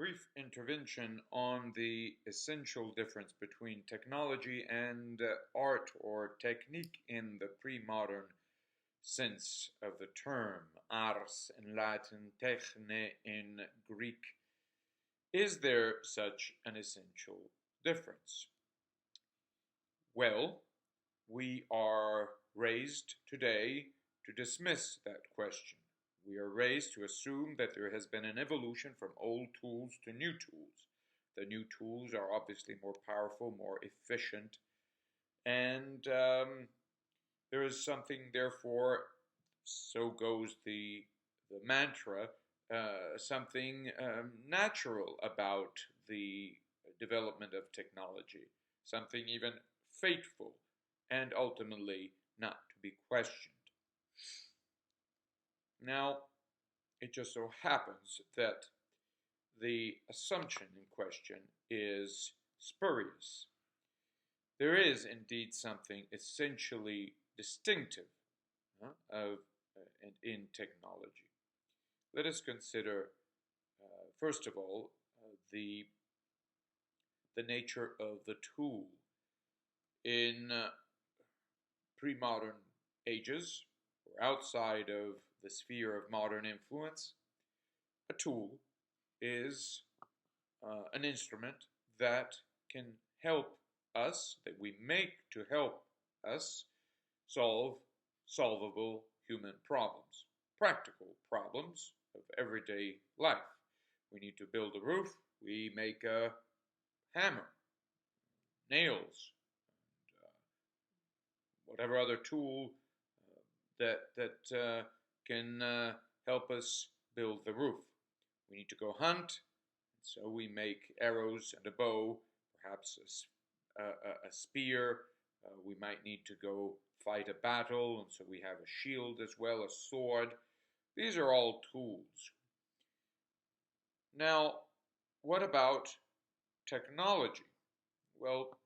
brief intervention on the essential difference between technology and art or technique in the pre-modern sense of the term, ars in Latin, techne in Greek. Is there such an essential difference? Well, we are raised today to dismiss that question. We are raised to assume that there has been an evolution from old tools to new tools. The new tools are obviously more powerful, more efficient, and there is something, therefore, so goes the mantra, something natural about the development of technology, something even fateful, and ultimately not to be questioned. Now, it just so happens that the assumption in question is spurious. There is indeed something essentially distinctive in technology. Let us consider, first of all, the nature of the tool. In pre-modern ages, or outside of the sphere of modern influence, a tool is an instrument that can help us, that we make to help us solve solvable human problems, practical problems of everyday life. We need to build a roof, we make a hammer, nails, whatever other tool that can help us build the roof. We need to go hunt, so we make arrows and a bow, perhaps a spear. We might need to go fight a battle, and so we have a shield as well, a sword. These are all tools. Now, what about technology? Well,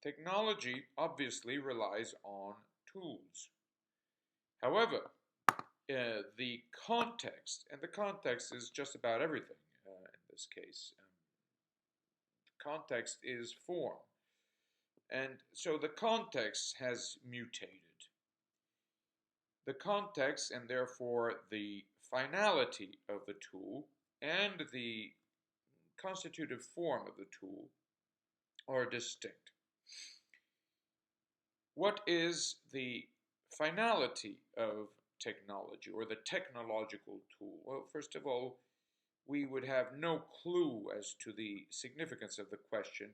technology obviously relies on tools. However, the context, and the context is just about everything in this case. The context is form. And so the context has mutated. The context, and therefore the finality of the tool, and the constitutive form of the tool are distinct. What is the finality of technology, or the technological tool? Well, first of all, we would have no clue as to the significance of the question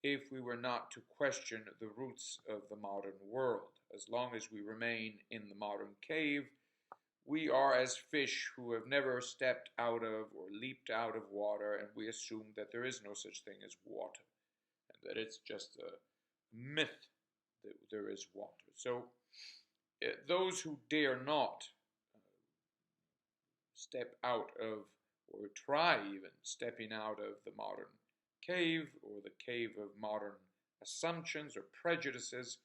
if we were not to question the roots of the modern world. As long as we remain in the modern cave, we are as fish who have never stepped out of or leaped out of water, and we assume that there is no such thing as water, and that it's just a myth that there is water. So those who dare not step out of, or try even stepping out of the modern cave, or the cave of modern assumptions or prejudices,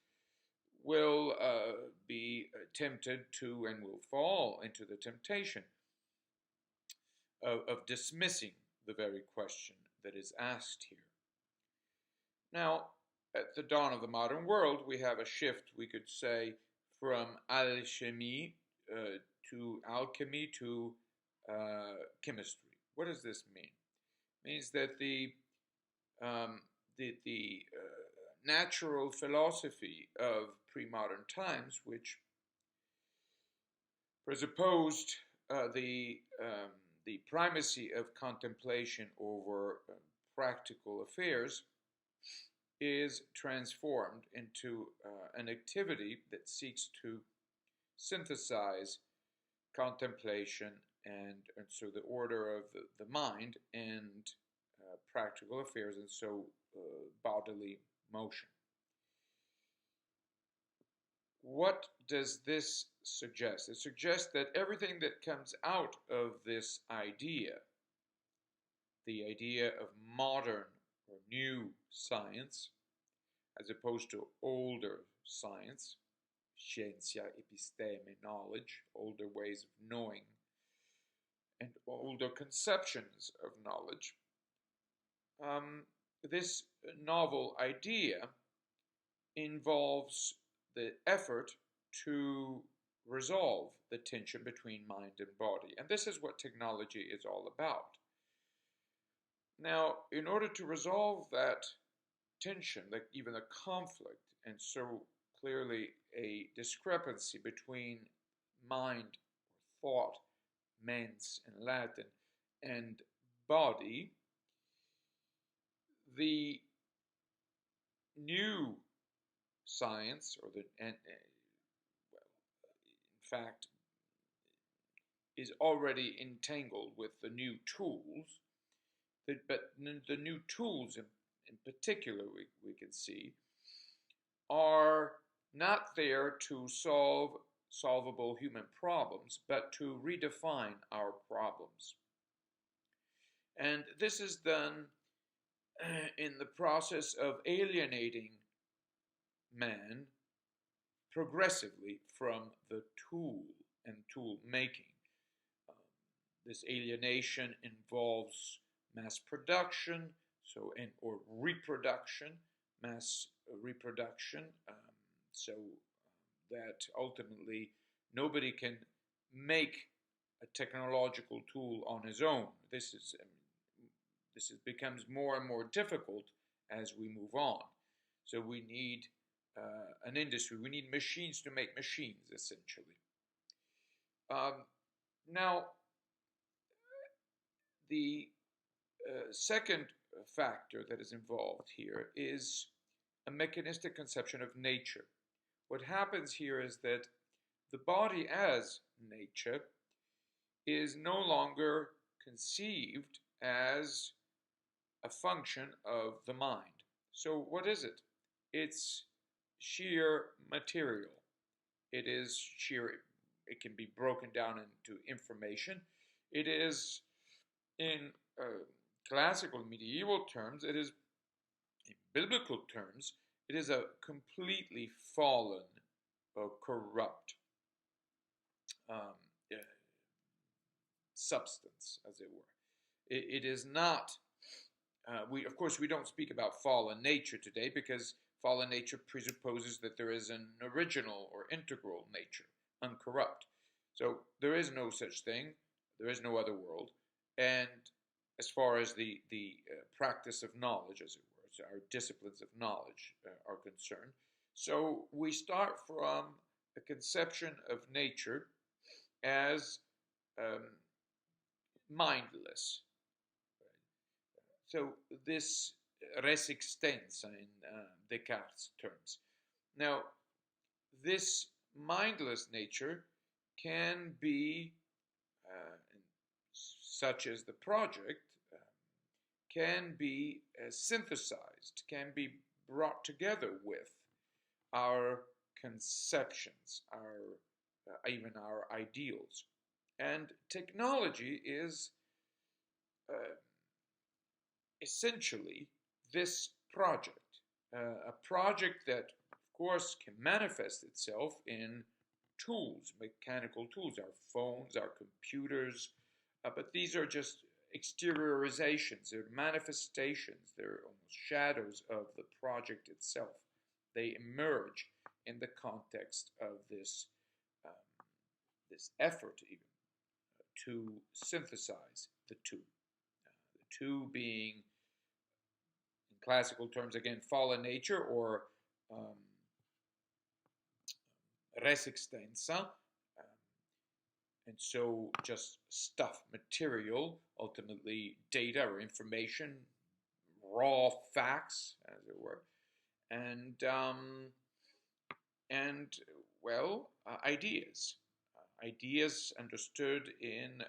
will be tempted to, and will fall into the temptation of dismissing the very question that is asked here. Now, at the dawn of the modern world, we have a shift, we could say, from alchemy to chemistry. What does this mean? It means that the natural philosophy of pre-modern times, which presupposed the primacy of contemplation over practical affairs, is transformed into an activity that seeks to synthesize contemplation and so the order of the mind and practical affairs, and so bodily motion. What does this suggest? It suggests that everything that comes out of this idea, the idea of modern or new science, as opposed to older science, scientia, episteme, knowledge, older ways of knowing, and older conceptions of knowledge, this novel idea involves the effort to resolve the tension between mind and body. And this is what technology is all about. Now, in order to resolve that tension, even a conflict, and so clearly a discrepancy between mind or thought, mens in Latin, and body, the new science, or in fact, is already entangled with the new tools, but the new tools in particular we can see are not there to solve solvable human problems, but to redefine our problems. And this is done in the process of alienating man progressively from the tool and tool making. This alienation involves mass production, or reproduction, mass reproduction, so that ultimately nobody can make a technological tool on his own. This becomes more and more difficult as we move on. So we need an industry. We need machines to make machines, essentially. Now, the second factor that is involved here is a mechanistic conception of nature. What happens here is that the body as nature is no longer conceived as a function of the mind. So what is it? It's sheer material. It is sheer, it can be broken down into information. It is, in classical medieval terms, it is, in biblical terms, it is a completely fallen or corrupt substance, as it were. It is not, of course, we don't speak about fallen nature today, because fallen nature presupposes that there is an original or integral nature, uncorrupt. So there is no such thing. There is no other world. And as far as the practice of knowledge, as it were, so our disciplines of knowledge are concerned. So we start from a conception of nature as mindless. So this res extensa in Descartes' terms. Now, this mindless nature can be, such as the project, can be synthesized, can be brought together with our conceptions, even our ideals. And technology is essentially this project, a project that, of course, can manifest itself in tools, mechanical tools, our phones, our computers, but these are just exteriorizations, they're manifestations, they're almost shadows of the project itself. They emerge in the context of this effort even to synthesize the two. The two being, in classical terms, again, fallen nature, or res extensa, and so just stuff, material, ultimately data or information, raw facts, as it were, and ideas. Ideas understood in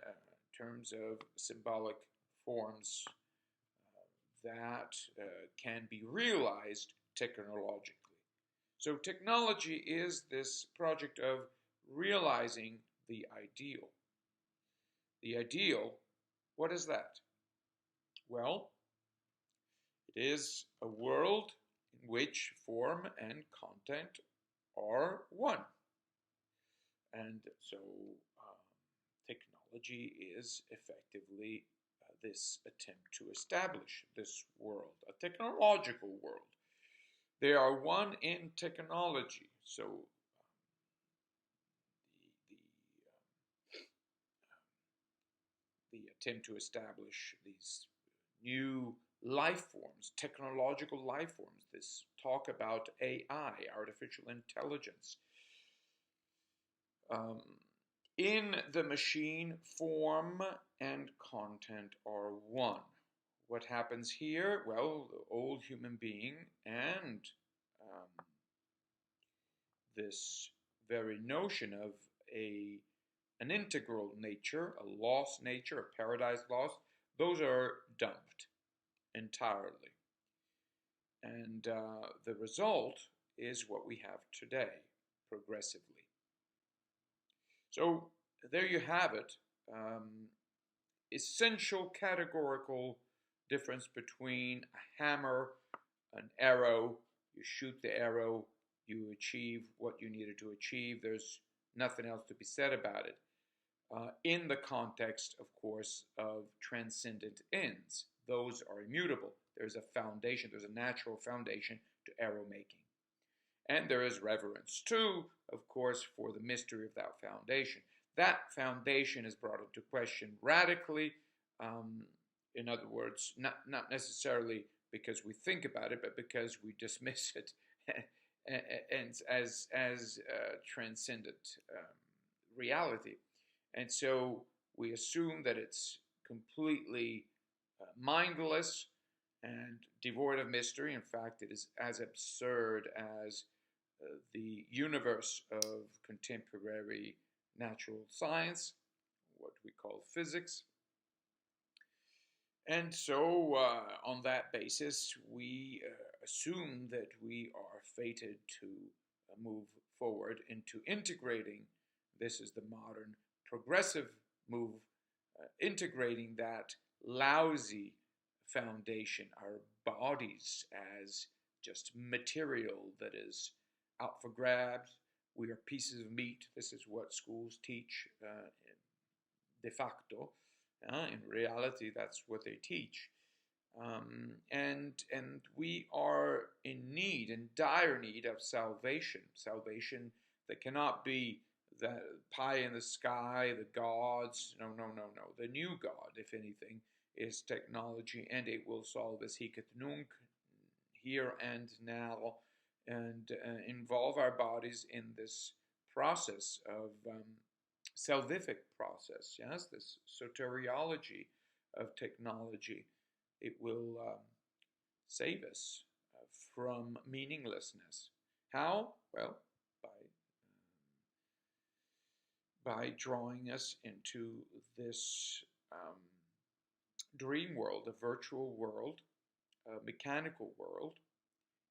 terms of symbolic forms that can be realized technologically. So technology is this project of realizing the ideal. The ideal, what is that? Well, it is a world in which form and content are one. And so technology technology is effectively this attempt to establish this world, a technological world. They are one in technology. So the attempt to establish these new life forms, technological life forms, this talk about AI, artificial intelligence, in the machine, form and content are one. What happens here? Well, the old human being and this very notion of an integral nature, a lost nature, a paradise lost, those are dumped entirely. And the result is what we have today, progressively. So there you have it. Essential categorical difference between a hammer, an arrow. You shoot the arrow, you achieve what you needed to achieve. There's nothing else to be said about it. In the context, of course, of transcendent ends. Those are immutable. There's a foundation, there's a natural foundation to arrow making. And there is reverence, too, of course, for the mystery of that foundation. That foundation is brought into question radically. In other words, not necessarily because we think about it, but because we dismiss it as transcendent reality. And so we assume that it's completely mindless and devoid of mystery. In fact, it is as absurd as the universe of contemporary natural science, what we call physics. And so, on that basis, we assume that we are fated to move forward into integrating. This is the modern progressive move, integrating that lousy foundation, our bodies, as just material that is out for grabs. We are pieces of meat. This is what schools teach de facto. In reality, that's what they teach. And we are in need, in dire need of salvation. Salvation that cannot be the pie in the sky, the gods. No. The new God, if anything, is technology, and it will solve us hic et nunc, here and now, and involve our bodies in this process of salvific process, yes, this soteriology of technology. It will save us from meaninglessness. How? Well, by drawing us into this dream world, a virtual world, a mechanical world,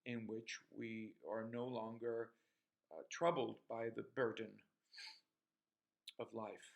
in which we are no longer troubled by the burden of life.